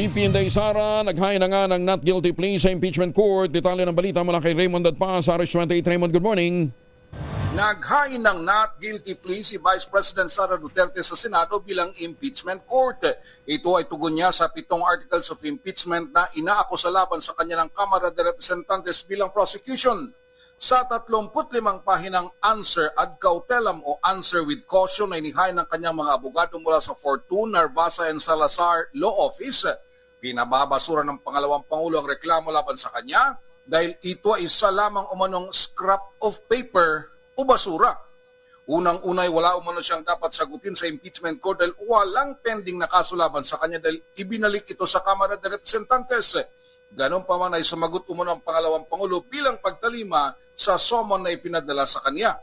VP Inday Sara, naghain na nga ng not guilty plea sa impeachment court. Detalye ng balita mula kay Raymond Dadpa sa RH28. Raymond, good morning. Naghain ng not guilty plea si Vice President Sara Duterte sa Senado bilang impeachment court. Ito ay tugon niya sa 7 articles of impeachment na inaakusa laban sa kanya ng Kamara de Representantes bilang prosecution. Sa 35 pahinang answer ad cautelam o answer with caution na inihain ng kanyang mga abogado mula sa Fortune, Narvasa and Salazar Law Office, pinababasura ng pangalawang Pangulo ang reklamo laban sa kanya dahil ito ay isa lamang umanong scrap of paper o basura. Unang-unay wala umano siyang dapat sagutin sa impeachment court dahil walang pending na kaso laban sa kanya dahil ibinalik ito sa Kamara de Representantes. Ganon pa man ay sumagot umano ang pangalawang Pangulo bilang pagtalima sa summon na ipinadala sa kanya.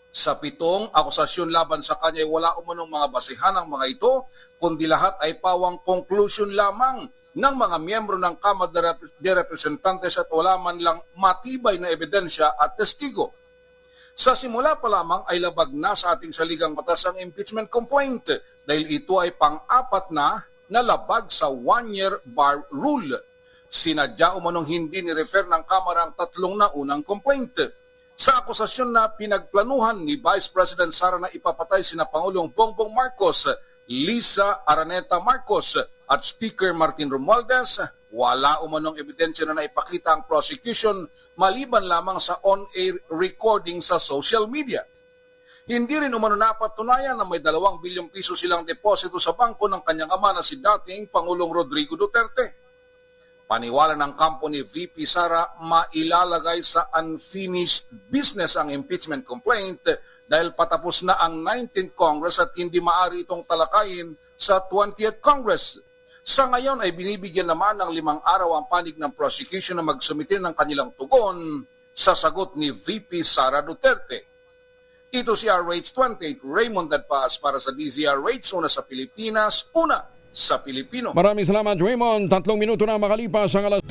Sa 7 akusasyon laban sa kanya ay wala umanong mga basihan ang mga ito, kundi lahat ay pawang conclusion lamang ng mga miyembro ng Kamara de Representantes at wala man lang matibay na ebidensya at testigo. Sa simula pa lamang ay labag na sa ating saligang batas ang impeachment complaint dahil ito ay pang-apat na labag sa 1-year bar rule. Sinadya umanong hindi ni-refer ng Kamara ang 3 na unang complaint. Sa akusasyon na pinagplanuhan ni Vice President Sara na ipapatay sina Pangulong Bongbong Marcos, Lisa Araneta Marcos at Speaker Martin Romualdez, wala umanong ebidensya na naipakita ang prosecution maliban lamang sa on-air recording sa social media. Hindi rin umano napatunayan na may 2 bilyong piso silang deposito sa bangko ng kanyang ama na si dating Pangulong Rodrigo Duterte. Paniwala ng kampo ni VP Sara, mailalagay sa unfinished business ang impeachment complaint dahil patapos na ang 19th Congress at hindi maaari itong talakayin sa 20th Congress. Sa ngayon ay binibigyan naman ng 5 araw ang panig ng prosecution na magsumitin ng kanilang tugon sa sagot ni VP Sara Duterte. Ito si RH28, Raymond Dadpas para sa DZRH, una sa Pilipinas, una sa Pilipino. Maraming salamat, Raymond. 3 minuto na makalipas ang alas...